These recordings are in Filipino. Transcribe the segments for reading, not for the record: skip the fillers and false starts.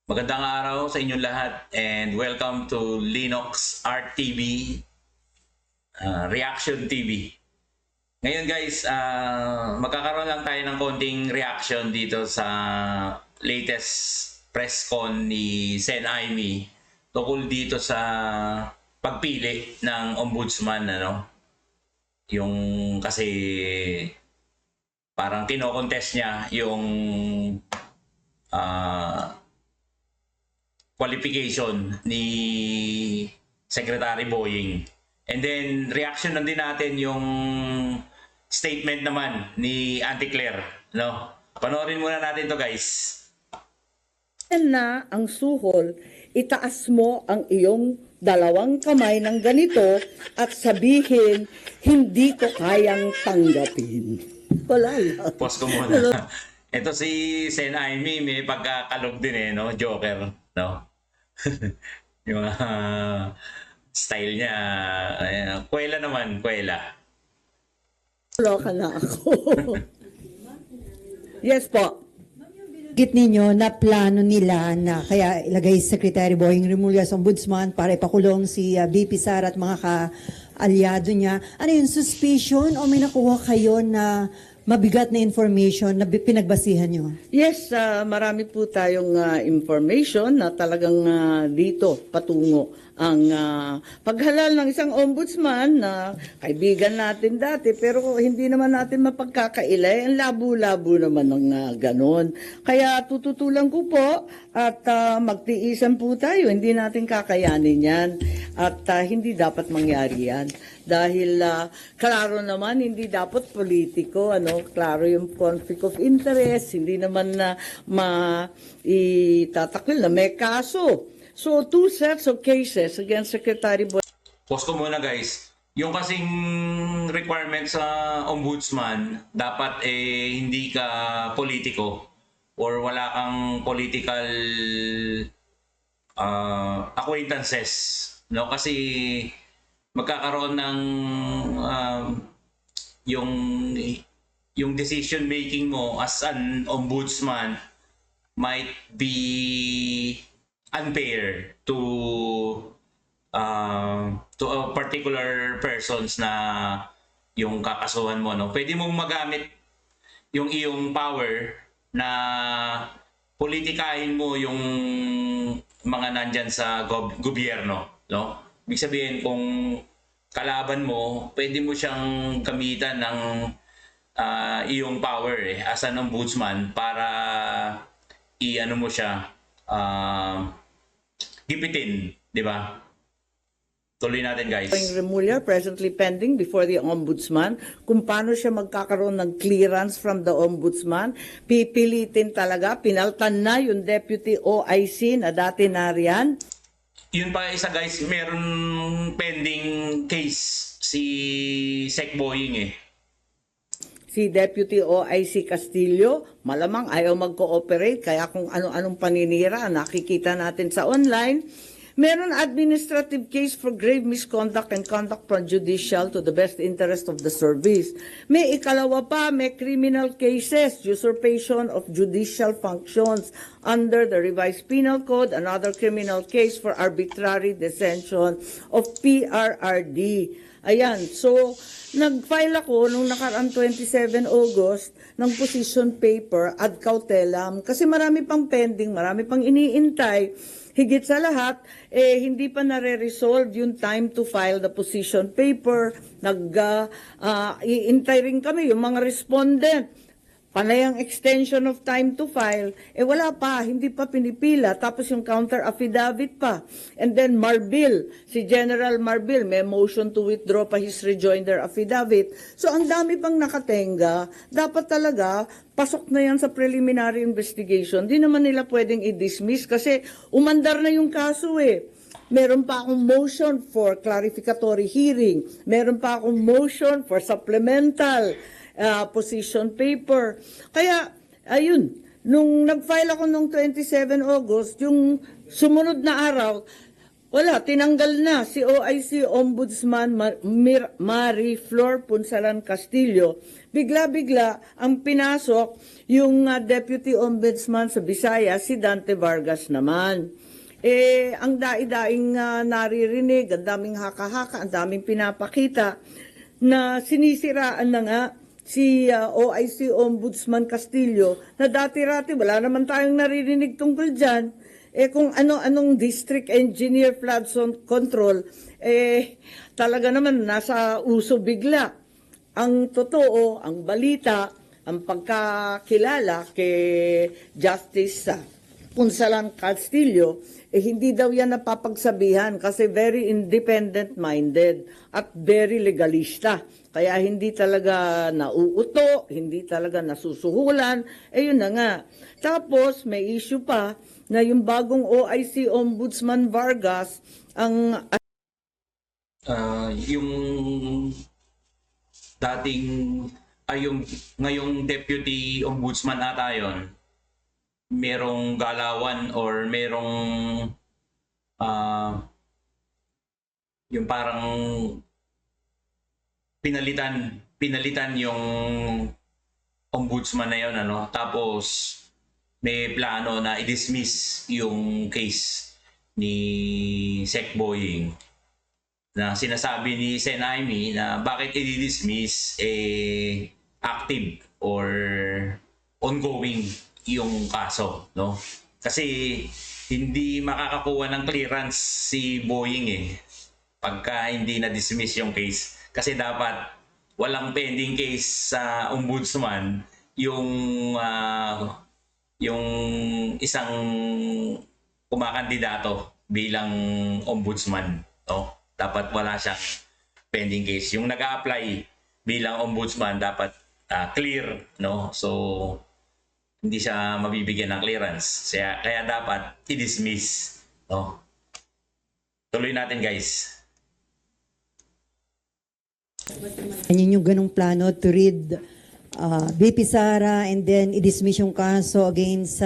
Magandang araw sa inyong lahat and welcome to Linux Art TV, Reaction TV. Ngayon guys, magkakaroon lang tayo ng konting reaction dito sa latest press con ni Sen Aimee tungkol dito sa pagpili ng ombudsman, ano? Yung kasi parang kino-contest niya yung qualification ni Secretary Boying. And then, reaction na din natin yung statement naman ni Auntie Claire. No? Panoorin muna natin to guys. Na ang suhol, itaas mo ang iyong dalawang kamay ng ganito at sabihin, hindi ko kayang tanggapin. Wala lang. Pause ko muna. Ito si Sen Aimee, may pagkakalog din eh, no? Joker, no? Yung style niya, kwela naman, kwela. Loka na ako. Yes po. Git ninyo na plano nila na kaya ilagay Secretary Boying Remulla sa ombudsman para ipakulong si VP Sara at mga ka-alyado niya. Ano yun, suspicion o may nakuha kayo na mabigat na information na pinagbasihan nyo? Yes, marami po tayong information na talagang dito patungo ang paghalal ng isang ombudsman na kaibigan natin dati pero hindi naman natin mapagkakailay. Ang labo-labo naman ng ganon. Kaya tututulan ko po at magtiisan po tayo. Hindi natin kakayanin yan at hindi dapat mangyari yan. Dahil klaro naman, hindi dapat politiko, ano, klaro yung conflict of interest, hindi naman na maitatakwil na may kaso. So, 2 sets of cases against Secretary Boy. Pause ko muna guys. Yung kasing requirement sa ombudsman, dapat hindi ka politiko or wala kang political acquaintances. No? Kasi magkakaroon ng yung decision making mo as an ombudsman might be unfair to a particular persons na yung kakasuhan mo, no? Pwede mong magamit yung iyong power na politikahin mo yung mga nandyan sa gobyerno, no? Ibig sabihin, kung kalaban mo, pwede mo siyang gamitan ng iyong power as an ombudsman para i-ano mo siya, gipitin, di ba? Tuloy natin guys. Remulla presently pending before the Ombudsman. Kung paano siya magkakaroon ng clearance from the Ombudsman, pipilitin talaga, pinaltan na yung Deputy OIC na dati nariyan. Yun pa isa guys, meron pending case si Sec Boying eh. Si Deputy OIC Castillo, malamang ayaw mag-cooperate, kaya kung ano-anong paninira, nakikita natin sa online. Meron administrative case for grave misconduct and conduct prejudicial to the best interest of the service. May ikalawa pa, may criminal cases, usurpation of judicial functions under the revised penal code, another criminal case for arbitrary detention of PRRD. Ayan, so nag-file ako nung nakaraan 27 August ng position paper ad cautelam kasi marami pang pending, marami pang iniintay. Higit sa lahat, hindi pa nare-resolve yung time to file the position paper. Iintay rin kami yung mga respondent. Panay ang extension of time to file, wala pa, hindi pa pinipila, tapos yung counter affidavit pa. And then Marbil, si General Marbil, may motion to withdraw pa his rejoinder affidavit. So ang dami pang nakatenga, dapat talaga, pasok na yan sa preliminary investigation. Di naman nila pwedeng i-dismiss kasi umandar na yung kaso eh. Meron pa akong motion for clarificatory hearing. Meron pa akong motion for supplemental position paper. Kaya, ayun, nung nag-file ako nung 27 August, yung sumunod na araw, Wala, tinanggal na si OIC Ombudsman Marie Flor Punsalan Castillo. Bigla-bigla ang pinasok yung Deputy Ombudsman sa Visayas, si Dante Vargas naman. Ang daing naririnig, ang daming haka-haka, ang daming pinapakita na sinisiraan na nga si OIC Ombudsman Castillo na dati-rati wala naman tayong naririnig tungkol dyan. Kung ano-anong district engineer flood zone control, talaga naman nasa uso bigla. Ang totoo, ang balita, ang pagkakilala kay Justice Punsalan Castillo, hindi daw yan napapagsabihan kasi very independent-minded at very legalista. Kaya hindi talaga nauuto, hindi talaga nasusuhulan, yun na nga. Tapos may issue pa na yung bagong OIC Ombudsman Vargas, ang Yung dating yung ngayong deputy ombudsman ata yon, merong galawan or merong yung parang pinalitan yung ombudsman na yon, ano, tapos may plano na i-dismiss yung case ni Sec Boying, na sinasabi ni Sen Aimee na bakit i-dismiss active or ongoing yung kaso, no? Kasi hindi makakakuha ng clearance si Boying pagka hindi na-dismiss yung case. Kasi dapat walang pending case sa ombudsman yung isang kumakandidato bilang ombudsman, no? Dapat wala siyang pending case. Yung nag-a-apply bilang ombudsman dapat clear, no? So hindi siya mabibigyan ng clearance. Kaya dapat i-dismiss, no? Tuloy natin, guys. Ano yung ganong plano to read BP Sara and then i-dismiss yung kaso against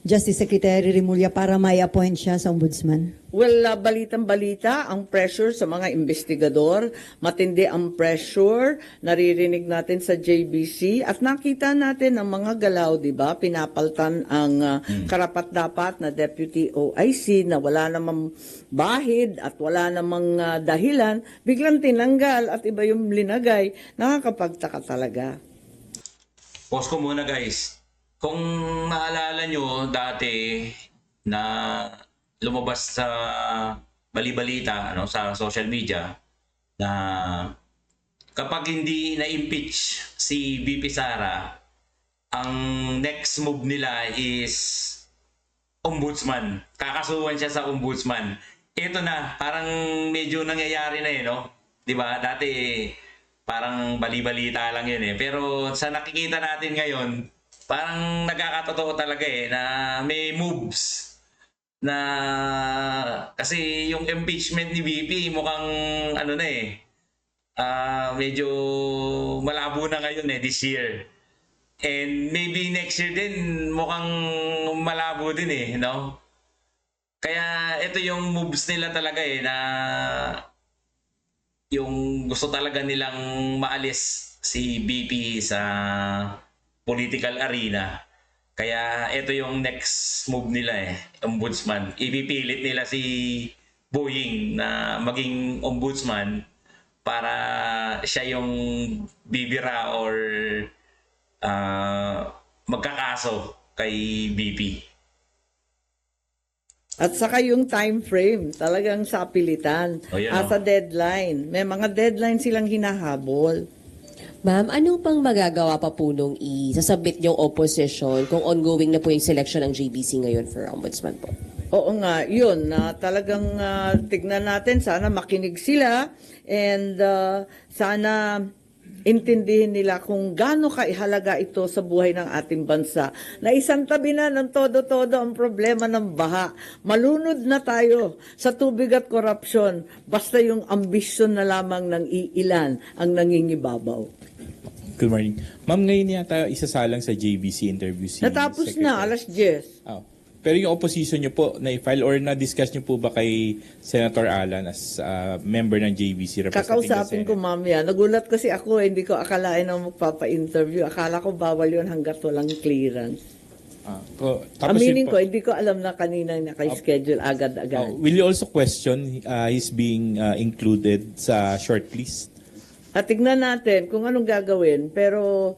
Justice Secretary Remulla para may appoint siya sa ombudsman? well, balitang-balita, ang pressure sa mga investigador, matindi ang pressure, naririnig natin sa JBC, at nakita natin ang mga galaw, di ba? Pinapaltan ang karapat-dapat na Deputy OIC na wala namang bahid at wala namang dahilan, biglang tinanggal at iba yung linagay, nakakapagtaka talaga. Pause ko muna, guys. Kung naalala nyo dati na lumabas sa balibalita, ano, sa social media na kapag hindi na-impeach si VP Sara, ang next move nila is ombudsman. Kakasuhan siya sa ombudsman. Ito na, parang medyo nangyayari na no? 'Di ba? Dati parang balibalita lang yun Pero sa nakikita natin ngayon, parang nagkakatotoo talaga na may moves na kasi yung impeachment ni VP mukhang ano na medyo malabo na ngayon this year. And maybe next year din mukhang malabo din no? Kaya ito yung moves nila talaga na yung gusto talaga nilang maalis si BP sa political arena. Kaya ito yung next move nila ombudsman. Ipipilit nila si Boying na maging ombudsman para siya yung bibira or magkakaso kay BP. At saka yung time frame, talagang sapilitan. Sa deadline. May mga deadline silang hinahabol. Ma'am, ano pang magagawa pa po nung isasubmit yung opposition kung ongoing na po yung selection ng JBC ngayon for ombudsman po? Oo nga, yun. Talagang tignan natin, sana makinig sila and sana intindihin nila kung gaano kaihalaga ito sa buhay ng ating bansa. Na isang tabi na ng todo-todo ang problema ng baha. Malunod na tayo sa tubig at korupsyon. Basta yung ambisyon na lamang ng iilan ang nangingibabaw. Good morning. Ma'am, ngayon yata isasalang sa JBC interview si Natapos na, Secretary. alas 10. Oh. Pero yung opposition nyo po, na-file or na-discuss nyo po ba kay Senator Alan as member ng JBC representing the Kakausapin ko Senate? mamaya. Nagulat kasi ako, hindi ko akalain na magpapa-interview. Akala ko bawal yun hanggat walang clearance. Tapos Aminin yun ko, po- hindi ko alam na kanina naka-schedule agad-agad. will you also question his being included sa shortlist? At tignan natin kung anong gagawin. Pero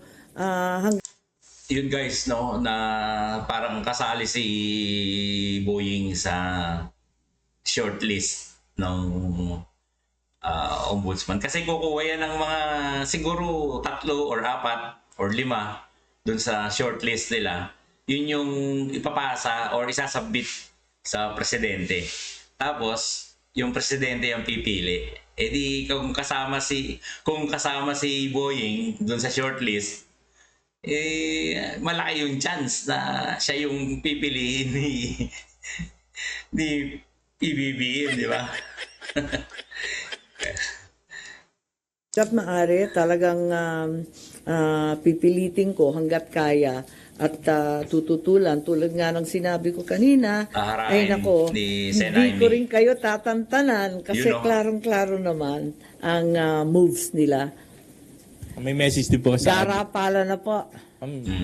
Yun guys, no, na parang kasali si Boying sa shortlist ng ombudsman. Kasi kukuha yan ng mga siguro 3 or 4 or 5 dun sa shortlist nila. Yun yung ipapasa or isasubmit sa presidente. Tapos, yung presidente yung pipili. Eh di kung kasama si Boying dun sa shortlist, malaki yung chance na siya yung pipiliin ni PBBM, di ba? hanggat maaari, talagang pipilitin ko hanggat kaya at tututulan. Tulad nga ng sinabi ko kanina, ay Aharain nako, ni hindi Sen. ko Amy. rin kayo tatantanan kasi You know. klarong-klaro naman ang moves nila. May message din po sa Garapala na po.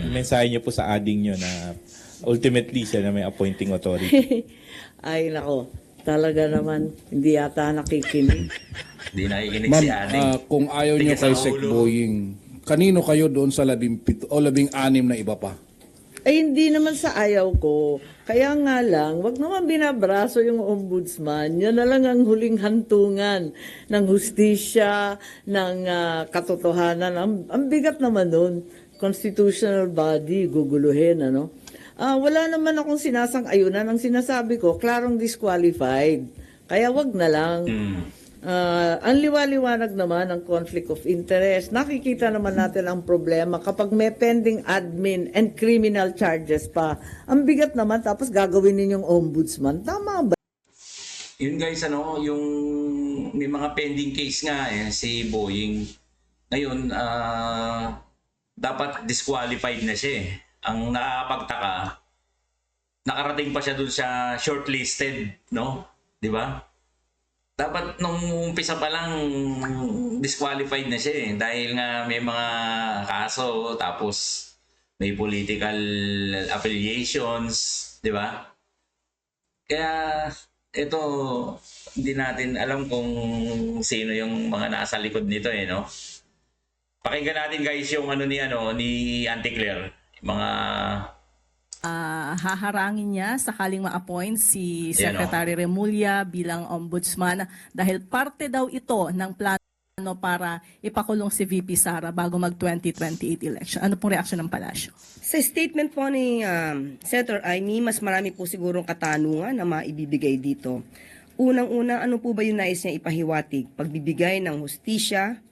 mensahe niyo po sa ading niyo na ultimately siya na may appointing authority. Ay nako, talaga naman hindi yata nakikinig. Di nakikinig Ma'am, si Ading. kung ayaw niyo Tigas ang kay Sec ulo. Boying, kanino kayo doon sa 17 o 16 na iba pa? Ay hindi naman sa ayaw ko. Kaya nga lang, wag naman binabraso yung ombudsman. Yan na lang ang huling hantungan ng hustisya, ng katotohanan. Ang bigat naman nun. Constitutional body, guguluhin, ano? Wala naman akong sinasang-ayunan. Ang sinasabi ko, klarong disqualified. Kaya wag na lang. Ang liwaliwanag naman ang conflict of interest. Nakikita naman natin ang problema kapag may pending admin and criminal charges pa. Ang bigat naman tapos gagawin ninyong ombudsman. Tama ba? Yun guys, ano, yung may mga pending case nga si Boying. Ngayon, dapat disqualified na siya eh. Ang nakakapagtaka, nakarating pa siya dun sa shortlisted, no? Di ba? Dapat nung umpisa pa lang disqualified na siya eh. Dahil nga may mga kaso, tapos may political affiliations, di ba? Kaya ito, hindi natin alam kung sino yung mga nasa likod nito eh, no? Pakinggan natin guys yung ni Auntie Claire, mga haharangin niya sakaling ma-appoint si Ayan, Secretary Remulla bilang ombudsman dahil parte daw ito ng plano para ipakulong si VP Sara bago mag-2028 election. Ano pong reaksyon ng palasyo? Sa statement po ni Senator Amy, mas marami po sigurong katanungan na maibibigay dito. Unang-una, ano po ba yung nais niya ipahiwatig? Pagbibigay ng hustisya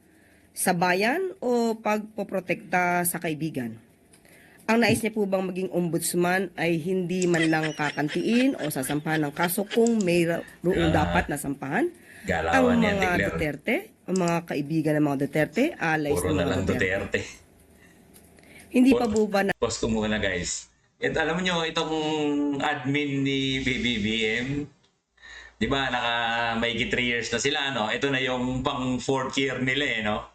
sa bayan o pagpoprotekta sa kaibigan? Ang nais niya po bang maging ombudsman ay hindi man lang kakantiin o sasampahan ng kaso kung may roong dapat na sampahan? galawan Ang ni mga Auntie Claire. Duterte, ang mga kaibigan ng mga Duterte, allies Puro ng na mga lang Duterte. Duterte. Hindi pa po ba na Pause ko muna guys. At alam nyo, itong admin ni BBBM, di ba, mahigit 3 years na sila, no? Ito na yung pang 4th year nila, eh, no?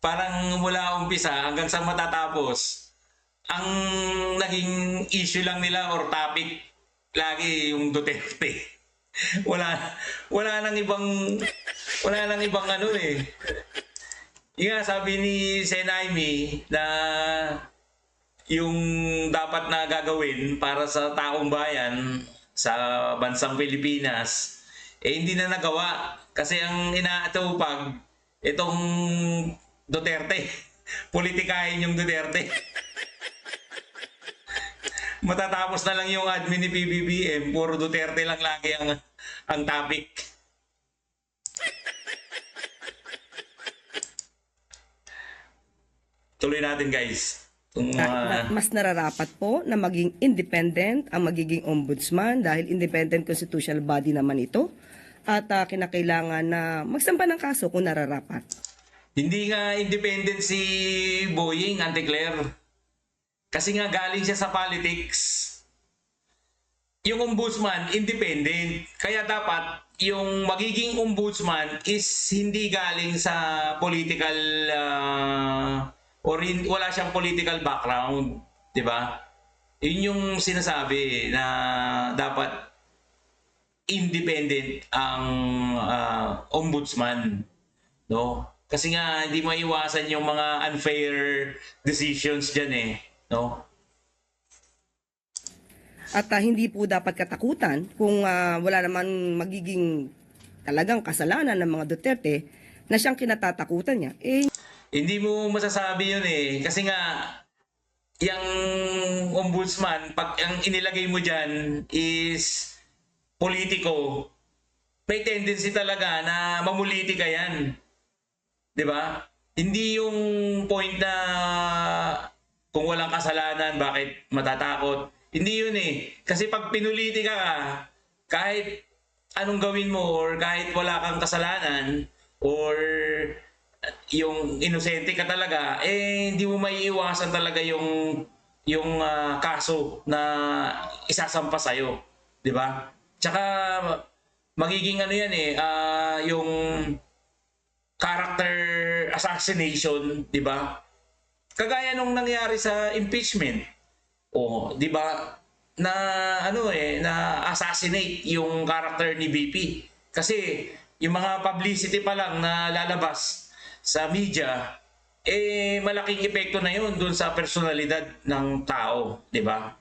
Parang mula umpisa hanggang sa matatapos, ang naging issue lang nila or topic, lagi yung Duterte. wala nang ibang ano eh. Yung nga, sabi ni Sen. Amy na yung dapat na gagawin para sa taong bayan sa bansang Pilipinas, hindi na nagawa. Kasi ang inaatupag, itong Duterte. Politikahin yung Duterte. Matatapos na lang yung admin ni PBBM, puro Duterte lang lagi ang topic. Tuloy natin guys. mas nararapat po na maging independent ang magiging ombudsman dahil independent constitutional body naman ito at kinakailangan na magsampa ng kaso kung nararapat. Hindi nga independent si Boying, Auntie Claire. Kasi nga galing siya sa politics. yung ombudsman independent. Kaya dapat yung magiging ombudsman is hindi galing sa political wala siyang political background, 'di ba? Yun yung sinasabi na dapat independent ang ombudsman, no? Kasi nga hindi maiwasan yung mga unfair decisions diyan eh, no? At hindi po dapat katakutan kung wala naman magiging talagang kasalanan ng mga Duterte na siyang kinatatakutan niya. Hindi mo masasabi yun eh. Kasi nga, yung ombudsman, pag ang inilagay mo dyan is politiko, may tendency talaga na mamuliti ka yan. 'Di ba? Hindi yung point na kung walang kasalanan, bakit matatakot. Hindi yun eh. Kasi pag pinuliti ka, kahit anong gawin mo or kahit wala kang kasalanan or yung inosente ka talaga, hindi mo maiiwasan talaga yung kaso na isasampa sa'yo. 'Di ba? Tsaka magiging ano yan eh, yung character assassination, 'di ba? Kagaya nung nangyari sa impeachment. O, 'di ba? Na assassinate yung character ni BP. Kasi yung mga publicity pa lang na lalabas sa media, malaking epekto na yun dun sa personalidad ng tao, 'di ba?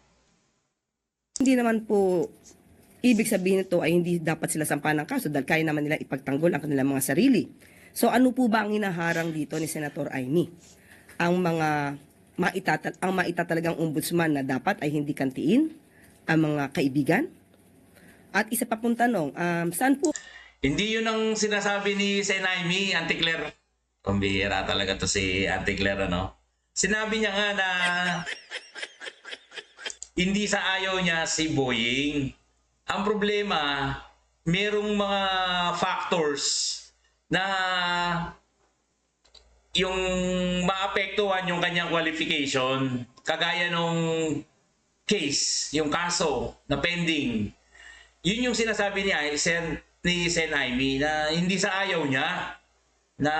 Hindi naman po ibig sabihin nito ay hindi dapat sila sampahan ng kaso dahil kaya naman nila ipagtanggol ang kanilang mga sarili. So ano po ba ang hinaharang dito ni Senator Amy? Ang mga maitatalagang ombudsman na dapat ay hindi kantiin ang mga kaibigan? At isa pa pong tanong, saan po Hindi yun ang sinasabi ni Sen. Amy, Auntie Claire. Pambihira talaga to si Auntie Claire, ano? Sinabi niya nga na hindi sa ayaw niya si Boying. Ang problema, merong mga factors na yung maapektuhan yung kanyang qualification. Kagaya nung case, yung kaso na pending. Yun yung sinasabi niya ni Sen. Amy na hindi sa ayaw niya na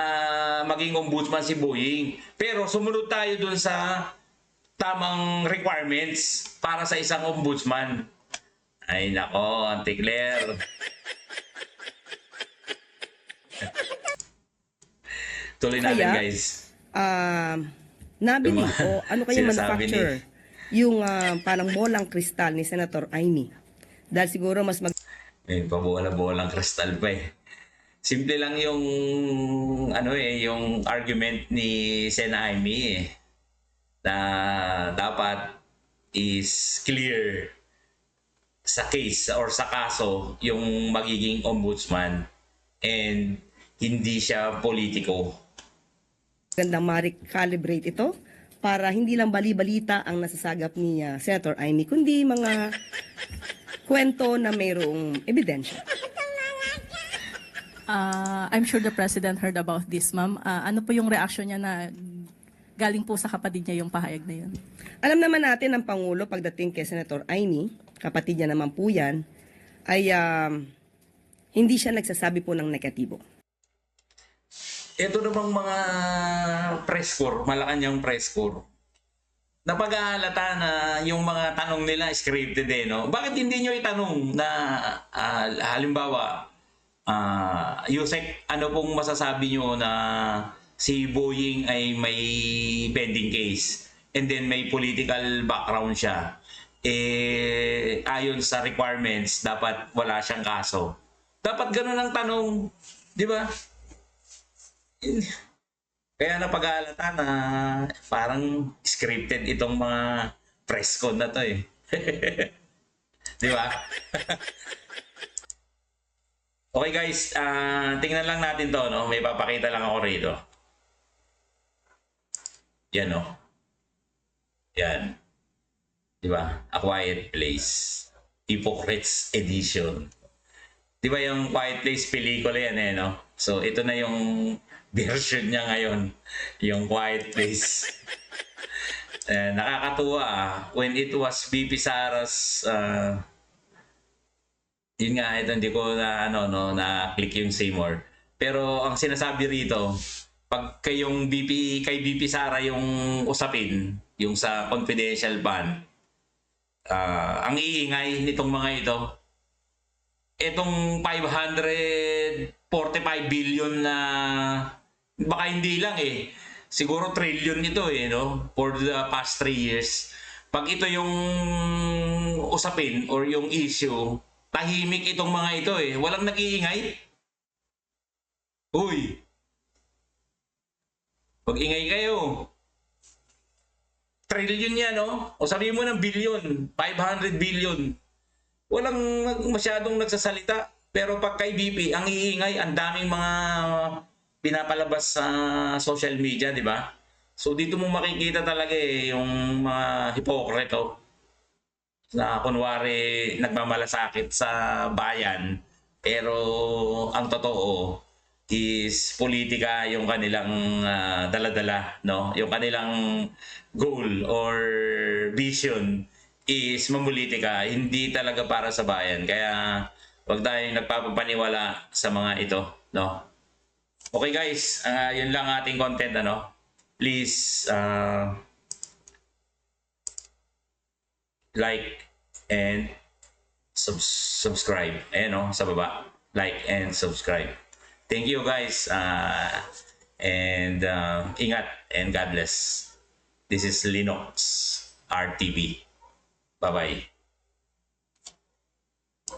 maging ombudsman si Boying. Pero sumunod tayo dun sa tamang requirements para sa isang ombudsman. Ay nako, Auntie Claire. Tuloy natin, Kaya, guys. nabili Yung mga o ano kayang sinasabi manufacturer yung parang bolang kristal ni Senator Amy? Dahil siguro mas May pabola-bolang kristal pa eh. Simple lang yung yung argument ni Sen. Amy eh. Na dapat is clear sa case or sa kaso yung magiging ombudsman and hindi siya politiko. gandang ma-recalibrate ito para hindi lang bali-balita ang nasasagap ni Senator Amy, kundi mga kwento na mayroong ebidensya. I'm sure the President heard about this, ma'am. Ano po yung reaction niya na galing po sa kapatid niya yung pahayag na yun? Alam naman natin ng Pangulo pagdating kay Senator Amy, kapatid niya naman po yan, ay hindi siya nagsasabi po ng negatibo. Ito namang mga press corps, Malacanang press corps, napag-ahalata na yung mga tanong nila scripted eh, no? Bakit hindi nyo itanong na halimbawa, Yusek, ano pong masasabi nyo na si Boying ay may pending case and then may political background siya? Ayon sa requirements, dapat wala siyang kaso. Dapat ganun ang tanong, di ba? Kaya napag-aalata na parang scripted itong mga press con na to eh. Di ba? Okay guys, tingnan lang natin to, no? May papakita lang ako rito. Yan, no? Yan. Di ba? A Quiet Place. Hypocrites Edition. Di ba yung Quiet Place pelikula yan eh, no? So, ito na yung version niya ngayon. Yung Quiet Place. Nakakatuwa when it was BP Sara's Yun nga, ito hindi ko na na click yung Seymour. Pero ang sinasabi rito, pag kayong kay BP Sara yung usapin, yung sa confidential fund, ang iingay nitong mga ito, itong 545 billion na baka hindi lang siguro trillion ito for the past 3 years. Pag ito yung usapin or yung issue, tahimik itong mga ito walang nag-iingay. Uy, pag ingay kayo, trillion yan o sabihin mo ng billion, 500 billion. Walang masyadong nagsasalita. Pero pag kay BP, ang iingay, ang daming mga pinapalabas sa social media, di ba? So dito mo makikita talaga yung mga hipokrito na kunwari nagmamalasakit sa bayan. Pero ang totoo is politika yung kanilang dala-dala, no? Yung kanilang goal or vision is mamulitika, hindi talaga para sa bayan. Kaya wag tayong nagpapapaniwala sa mga ito, no? Okay guys, yun lang ating content, Please like and subscribe. Ayan sa baba. Like and subscribe. Thank you guys. And ingat and God bless. This is Linux RTV. Bye-bye.